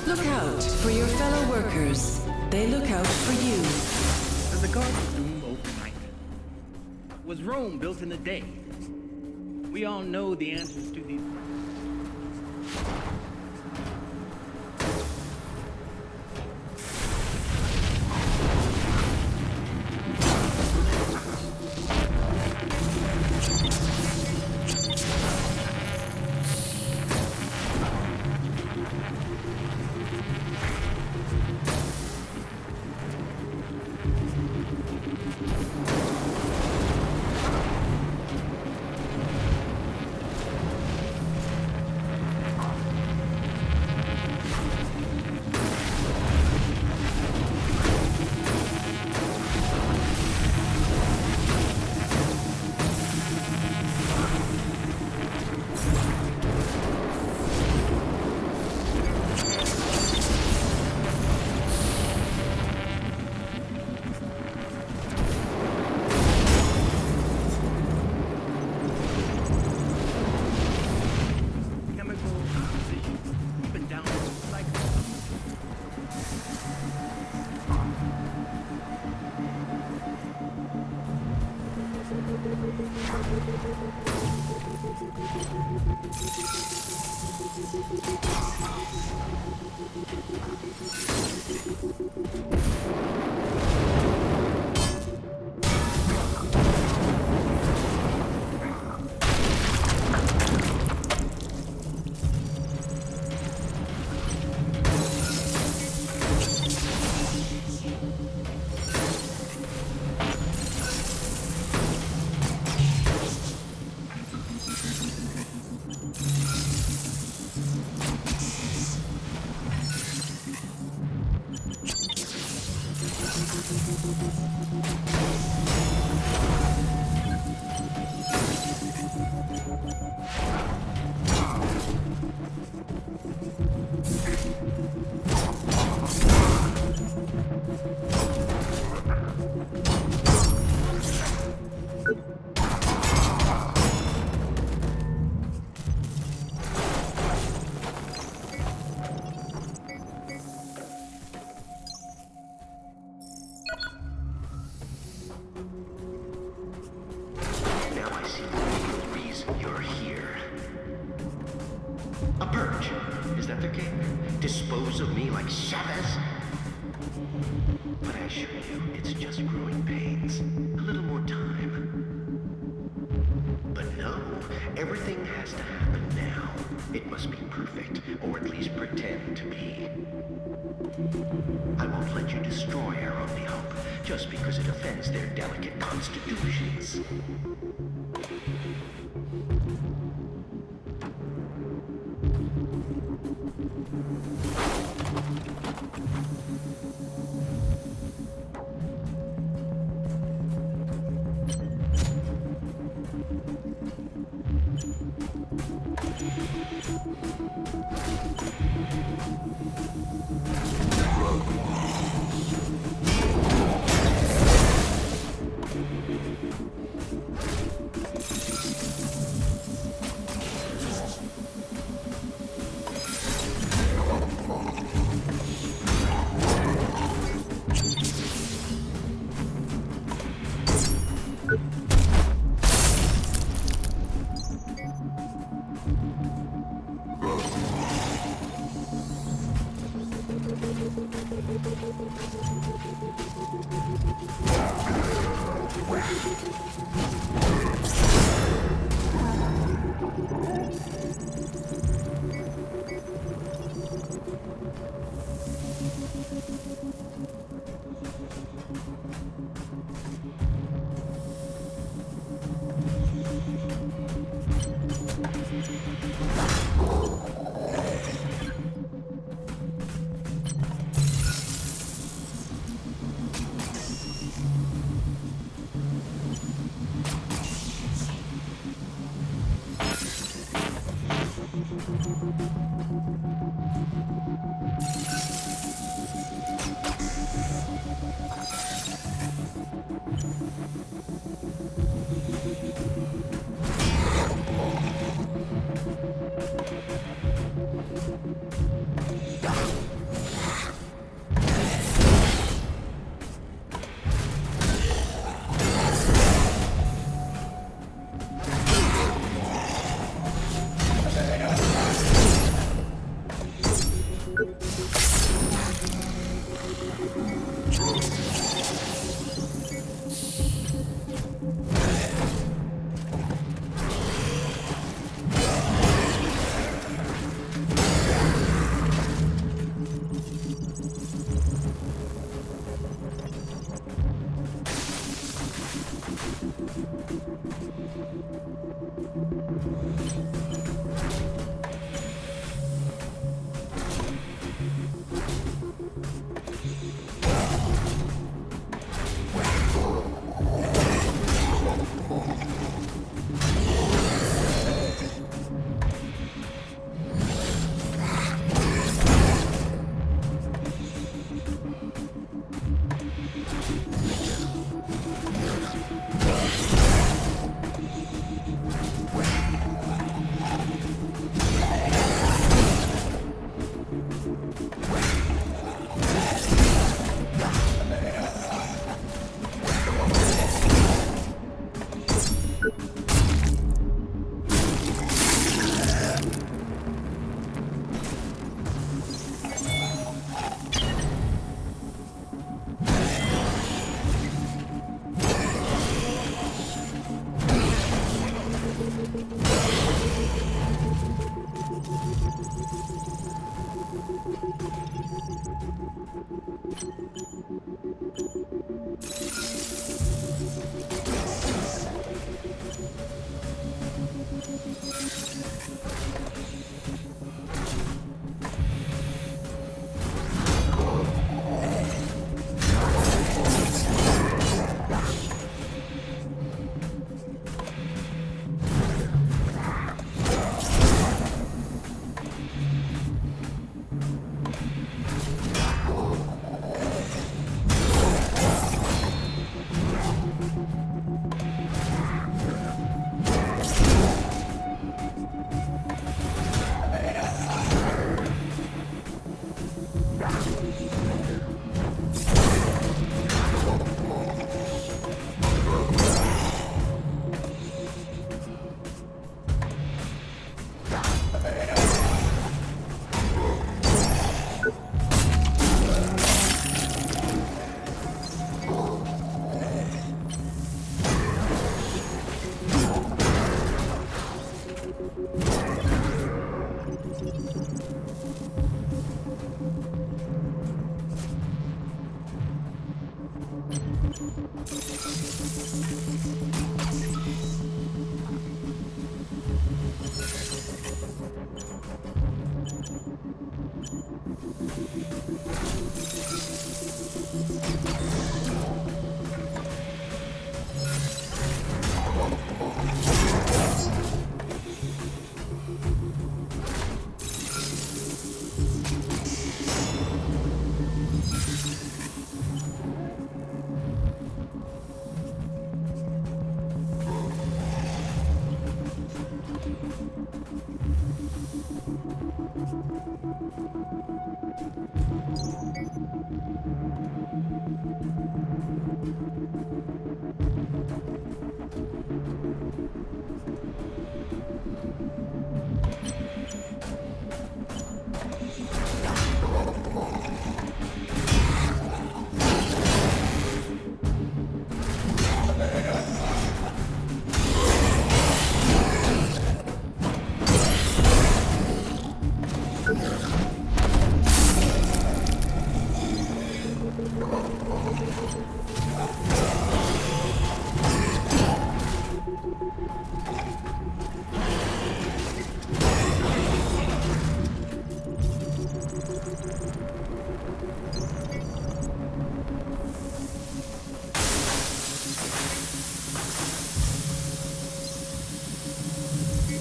Look out for your fellow workers. They look out for you. Does the Garden of Doom overnight? Was Rome built in a day? We all know the answers to these questions. Dispose of me like Chavez? But I assure you, it's just growing pains. A little more time. But no, everything has to happen now. It must be perfect, or at least pretend to be. I won't let you destroy our only hope, just because it offends their delicate constitutions.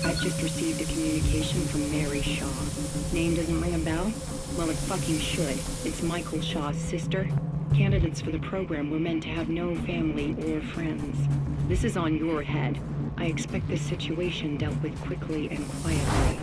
I've just received a communication from Mary Shaw. Name doesn't ring a bell? Well, it fucking should. It's Michael Shaw's sister. Candidates for the program were meant to have no family or friends. This is on your head. I expect this situation dealt with quickly and quietly.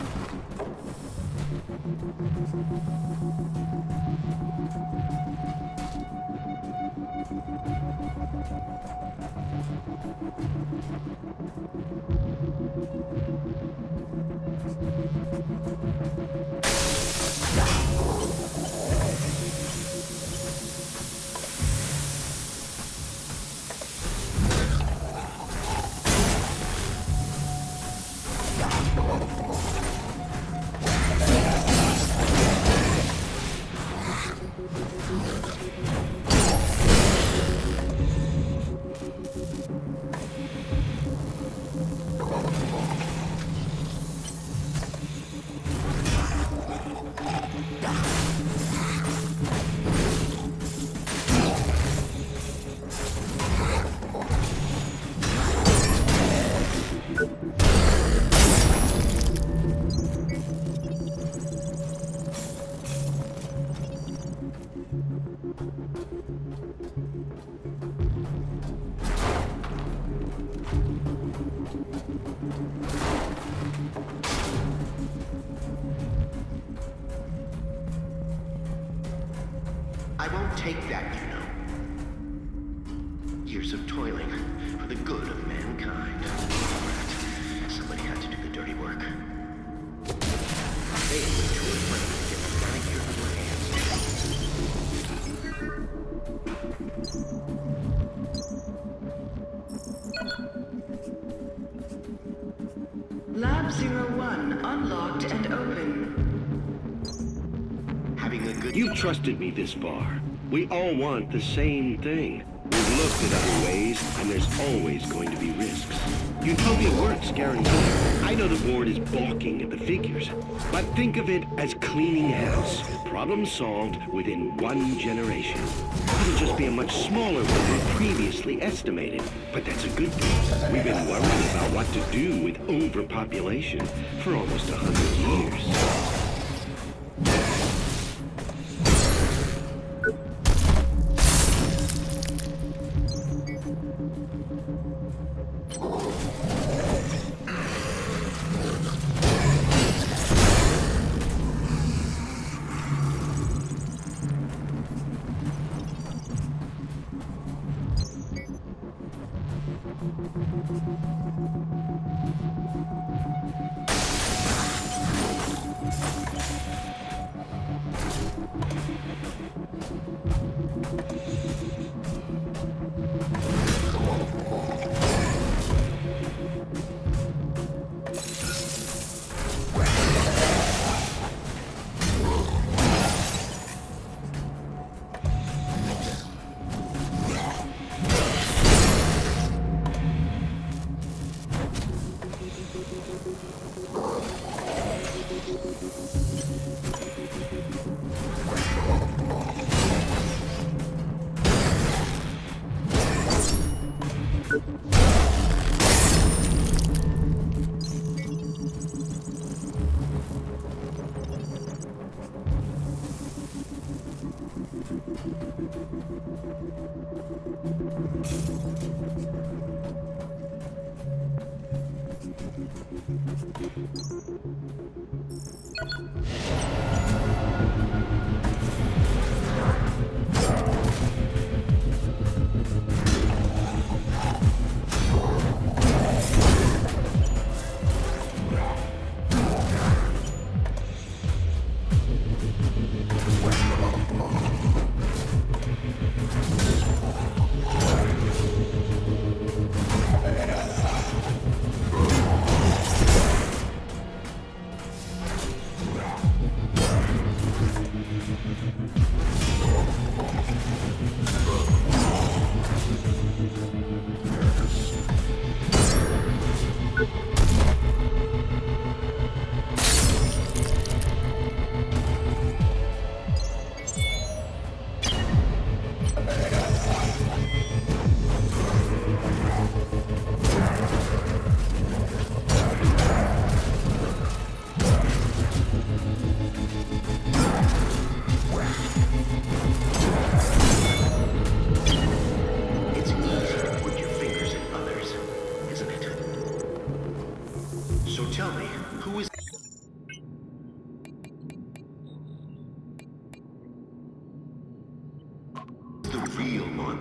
I won't take that, you know. Years of toiling for the good of mankind. Somebody had to do the dirty work. They were too afraid to get the manicure in their hands. Lab 01 unlocked and open. Having a good... You've trusted me this far. We all want the same thing. We've looked at other ways, and there's always going to be risks. Utopia works, guaranteed. I know the board is balking at the figures, but think of it as cleaning house. Problem solved within 1 generation. It'll just be a much smaller one than previously estimated, but that's a good thing. We've been worried about what to do with overpopulation for almost 100 years.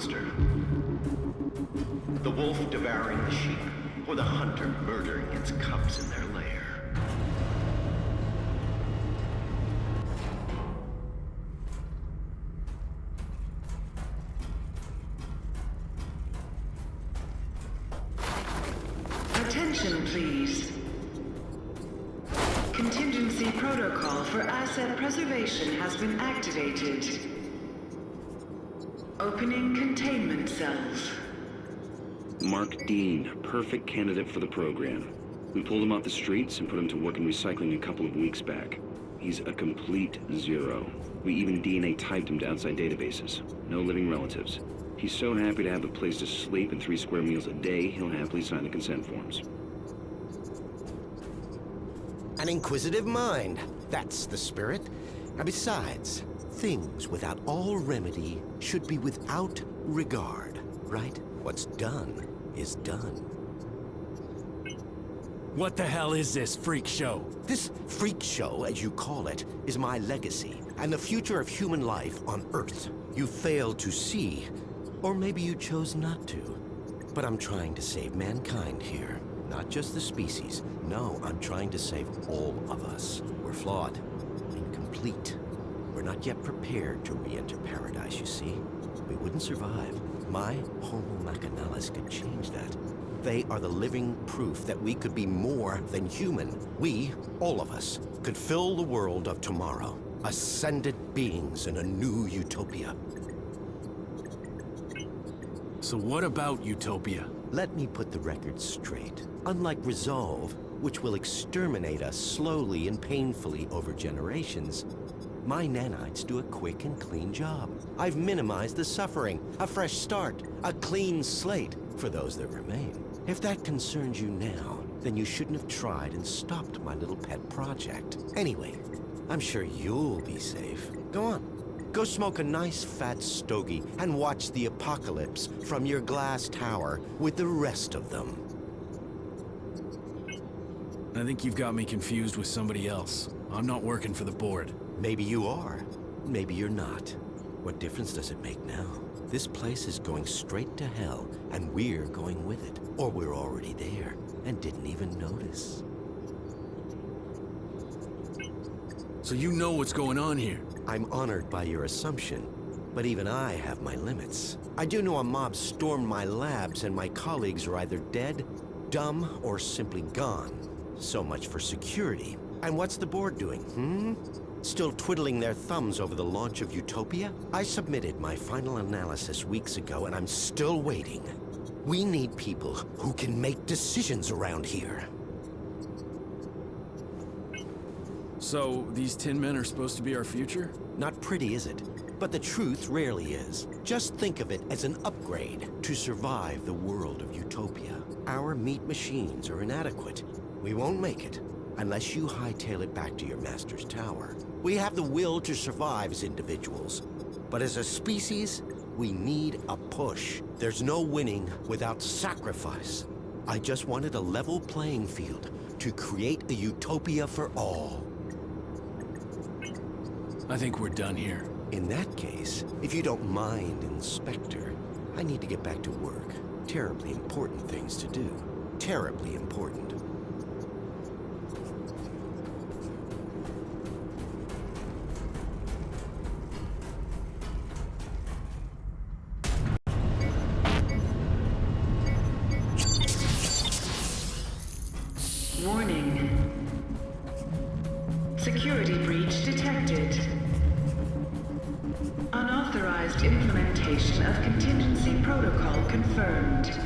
monster? The wolf devouring the sheep, or the hunter murdering its cubs in their lair? Attention, please. Contingency protocol for asset preservation has been activated. Opening containment cells. Mark Dean, perfect candidate for the program. We pulled him off the streets and put him to work in recycling a couple of weeks back. He's a complete zero. We even DNA typed him to outside databases. No living relatives. He's so happy to have a place to sleep and 3 square meals a day, he'll happily sign the consent forms. An inquisitive mind. That's the spirit. And besides, things without all remedy should be without regard, right? What's done is done. What the hell is this freak show? This freak show, as you call it, is my legacy and the future of human life on Earth. You failed to see, or maybe you chose not to. But I'm trying to save mankind here. Not just the species. No, I'm trying to save all of us. We're flawed, incomplete. We're not yet prepared to re-enter paradise, you see. We wouldn't survive. My Homo Machinalis could change that. They are the living proof that we could be more than human. We, all of us, could fill the world of tomorrow. Ascended beings in a new utopia. So what about Utopia? Let me put the record straight. Unlike Resolve, which will exterminate us slowly and painfully over generations, my nanites do a quick and clean job. I've minimized the suffering, a fresh start, a clean slate for those that remain. If that concerns you now, then you shouldn't have tried and stopped my little pet project. Anyway, I'm sure you'll be safe. Go on. Go smoke a nice fat stogie and watch the apocalypse from your glass tower with the rest of them. I think you've got me confused with somebody else. I'm not working for the board. Maybe you are. Maybe you're not. What difference does it make now? This place is going straight to hell, and we're going with it. Or we're already there, and didn't even notice. So you know what's going on here? I'm honored by your assumption, but even I have my limits. I do know a mob stormed my labs, and my colleagues are either dead, dumb, or simply gone. So much for security. And what's the board doing, Still twiddling their thumbs over the launch of Utopia? I submitted my final analysis weeks ago, and I'm still waiting. We need people who can make decisions around here. So these Tin Men are supposed to be our future? Not pretty, is it? But the truth rarely is. Just think of it as an upgrade to survive the world of Utopia. Our meat machines are inadequate. We won't make it unless you hightail it back to your master's tower. We have the will to survive as individuals, but as a species, we need a push. There's no winning without sacrifice. I just wanted a level playing field to create a utopia for all. I think we're done here. In that case, if you don't mind, Inspector, I need to get back to work. Terribly important things to do. Terribly important. Warning. Security breach detected. Unauthorized implementation of contingency protocol confirmed.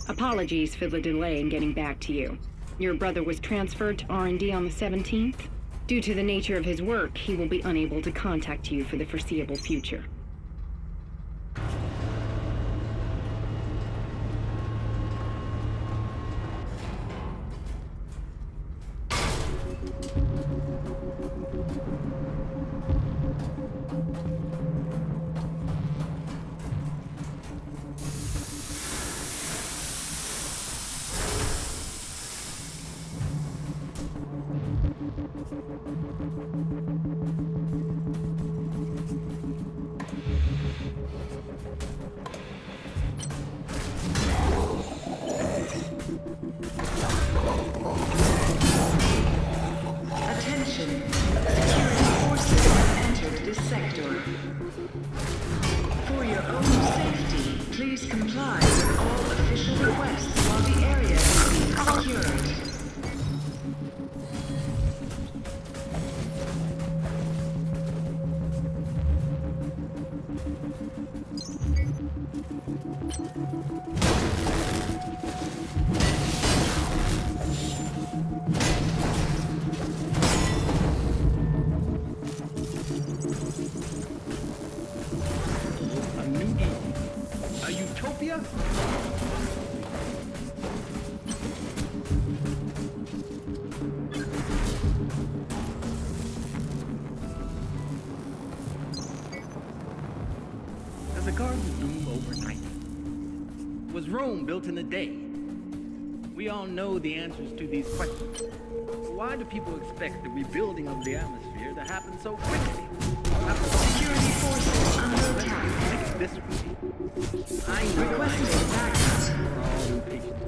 Apologies for the delay in getting back to you. Your brother was transferred to R&D on the 17th. Due to the nature of his work, he will be unable to contact you for the foreseeable future. Attention. Security forces have entered this sector. For your own safety, please comply with all official requests while the area is being secured. A new Eden. A utopia? Does a garden bloom overnight? Was Rome built in a day? We all know the answers to these questions. Why do people expect the rebuilding of the atmosphere to happen so quickly? Security forces under attack. Like this week. I know Requesting backup. we're all impatient.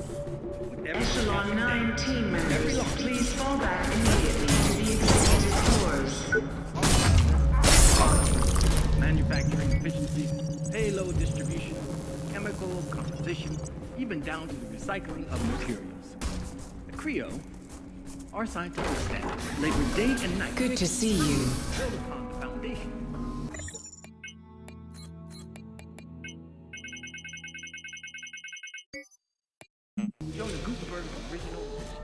With every Echelon step 9 we team take, every members, loss, please fall back immediately to the executive floors. manufacturing efficiency, payload distribution, chemical composition, even down to the recycling of materials. At Creo, our scientific staff labor day and night. Good to see you. Build upon the foundation. Jonas Gutenberg's original vision.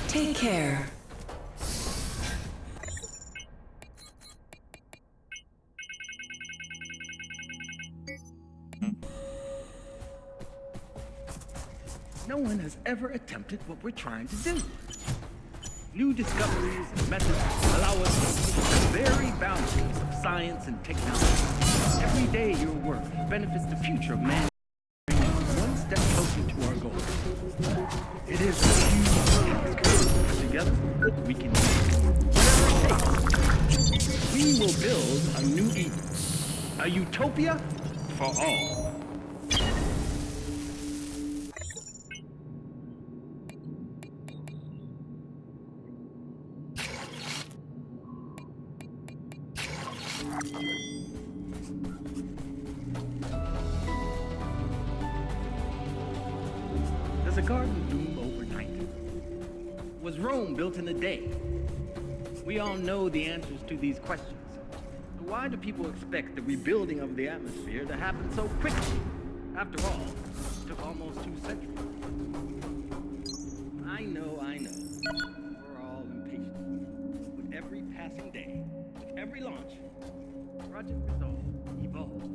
Take care. No one has ever attempted what we're trying to do. New discoveries and methods allow us to push the very boundaries of science and technology. Every day your work benefits the future of man, one step closer to our goal. It is a huge task. Together, we can do whatever it takes. We will build a new Eden, a utopia for all. Does a garden bloom overnight? Was Rome built in a day? We all know the answers to these questions. So why do people expect the rebuilding of the atmosphere to happen so quickly? After all, it took almost 2 centuries. I know. We're all impatient. With every passing day, with every launch, Project Resolve evolves.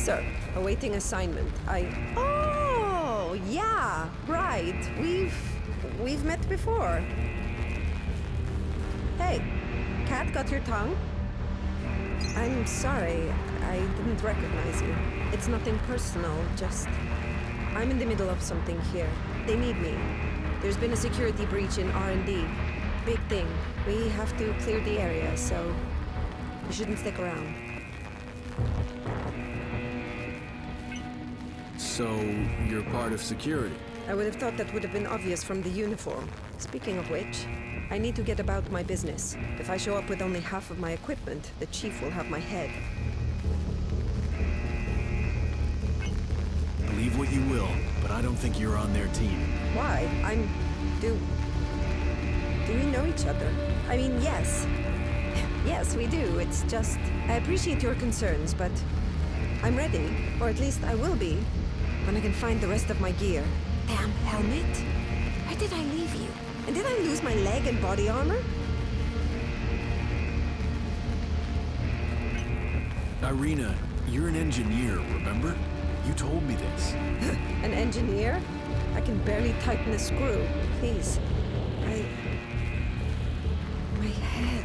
sir. Awaiting assignment. Oh, yeah, right. We've met before. Hey, cat got your tongue? I'm sorry, I didn't recognize you. It's nothing personal, just... I'm in the middle of something here. They need me. There's been a security breach in R&D. Big thing. We have to clear the area, so... you shouldn't stick around. So, you're part of security? I would have thought that would have been obvious from the uniform. Speaking of which, I need to get about my business. If I show up with only half of my equipment, the chief will have my head. Believe what you will, but I don't think you're on their team. Why? Do we know each other? I mean, yes. Yes, we do. It's just... I appreciate your concerns, but... I'm ready. Or at least I will be. When I can find the rest of my gear. Damn helmet! Where did I leave you? And did I lose my leg and body armor? Irina, you're an engineer, remember? You told me this. An engineer? I can barely tighten a screw. Please. My head.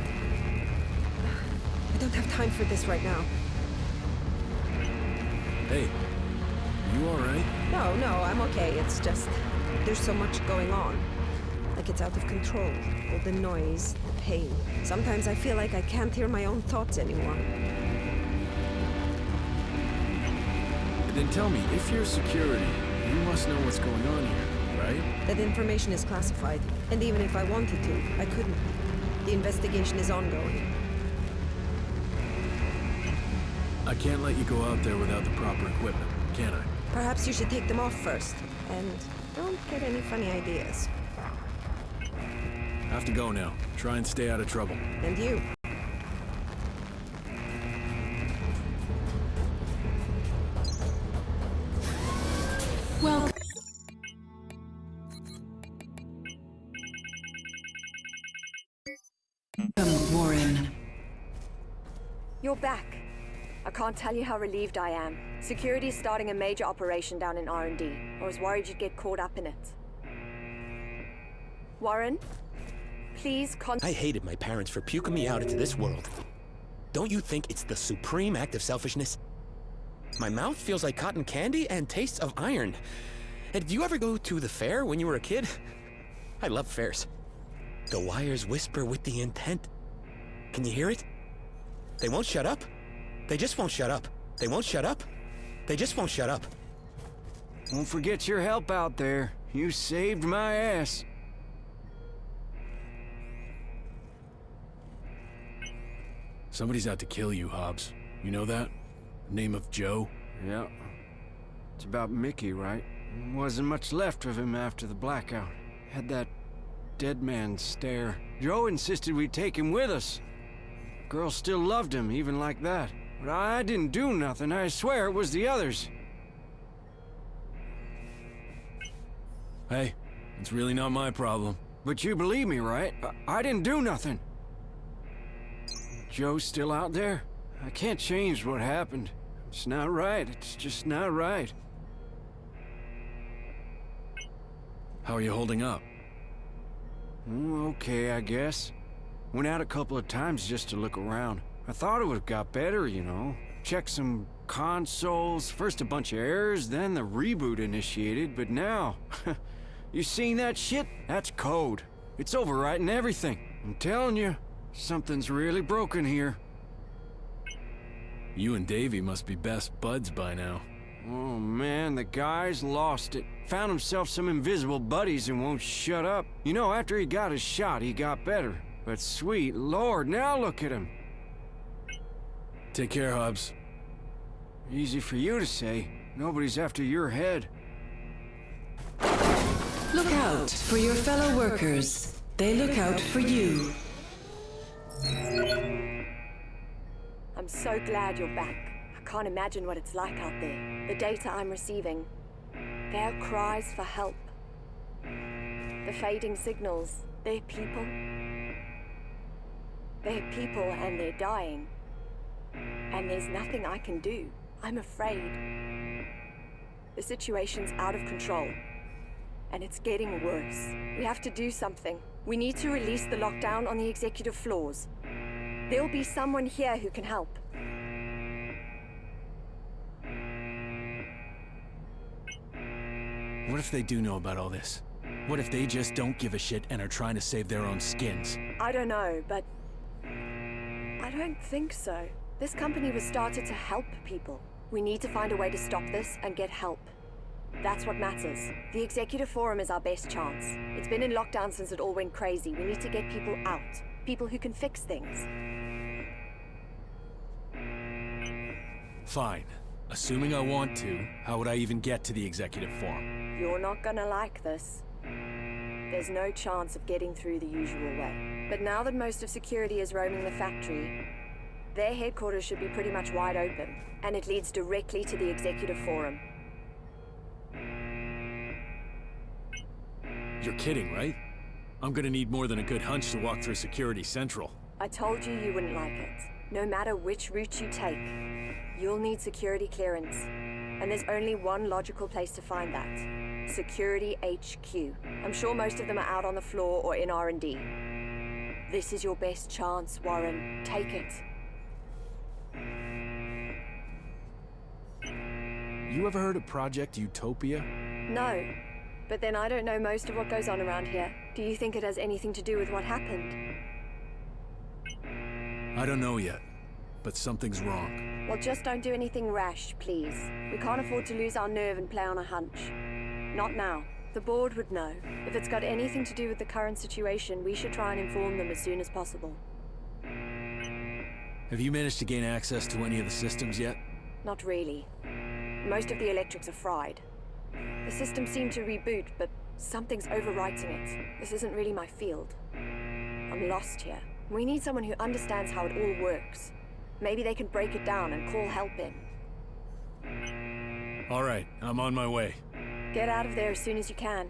I don't have time for this right now. Hey, are you alright? No, I'm okay. It's just... there's so much going on. Like it's out of control. All the noise, the pain. Sometimes I feel like I can't hear my own thoughts anymore. Then tell me, if you're security, you must know what's going on here, right? That information is classified. And even if I wanted to, I couldn't. The investigation is ongoing. I can't let you go out there without the proper equipment, can I? Perhaps you should take them off first. And don't get any funny ideas. Have to go now. Try and stay out of trouble. And you. Welcome. Warren. You're back. I can't tell you how relieved I am. Security's starting a major operation down in R&D. I was worried you'd get caught up in it. Warren, please I hated my parents for puking me out into this world. Don't you think it's the supreme act of selfishness? My mouth feels like cotton candy and tastes of iron. And did you ever go to the fair when you were a kid? I love fairs. The wires whisper with the intent. Can you hear it? They won't shut up. They just won't shut up. They won't shut up. They just won't shut up. Won't forget your help out there. You saved my ass. Somebody's out to kill you, Hobbs. You know that? Name of Joe? Yeah. It's about Mickey, right? Wasn't much left of him after the blackout. Had that dead man stare. Joe insisted we take him with us. Girl still loved him, even like that. But I didn't do nothing. I swear it was the others. Hey, it's really not my problem. But you believe me, right? I didn't do nothing. Joe's still out there? I can't change what happened. It's not right. It's just not right. How are you holding up? Okay, I guess. Went out a couple of times just to look around. I thought it would have got better, you know. Checked some consoles, first a bunch of errors, then the reboot initiated, but now... you seen that shit? That's code. It's overwriting everything. I'm telling you, something's really broken here. You and Davey must be best buds by now. Oh man, the guy's lost it. Found himself some invisible buddies and won't shut up. You know, after he got his shot, he got better. But sweet lord, now look at him. Take care, Hobbs. Easy for you to say. Nobody's after your head. Look out for your fellow workers. They look out for you. I'm so glad you're back. I can't imagine what it's like out there. The data I'm receiving, their cries for help. The fading signals, they're people. They're people and they're dying. And there's nothing I can do. I'm afraid. The situation's out of control. And it's getting worse. We have to do something. We need to release the lockdown on the executive floors. There'll be someone here who can help. What if they do know about all this? What if they just don't give a shit and are trying to save their own skins? I don't know, but I don't think so. This company was started to help people. We need to find a way to stop this and get help. That's what matters. The Executive Forum is our best chance. It's been in lockdown since it all went crazy. We need to get people out. People who can fix things. Fine. Assuming I want to, how would I even get to the Executive Forum? You're not gonna like this. There's no chance of getting through the usual way. But now that most of security is roaming the factory, their headquarters should be pretty much wide open, and it leads directly to the Executive Forum. You're kidding, right? I'm gonna need more than a good hunch to walk through Security Central. I told you you wouldn't like it. No matter which route you take, you'll need security clearance. And there's only one logical place to find that. Security HQ. I'm sure most of them are out on the floor or in R&D. This is your best chance, Warren. Take it. You ever heard of Project Utopia? No. But then I don't know most of what goes on around here. Do you think it has anything to do with what happened? I don't know yet, but something's wrong. Well, just don't do anything rash, please. We can't afford to lose our nerve and play on a hunch. Not now. The board would know. If it's got anything to do with the current situation, we should try and inform them as soon as possible. Have you managed to gain access to any of the systems yet? Not really. Most of the electrics are fried. The system seemed to reboot, but something's overwriting it. This isn't really my field. I'm lost here. We need someone who understands how it all works. Maybe they can break it down and call help in. All right, I'm on my way. Get out of there as soon as you can.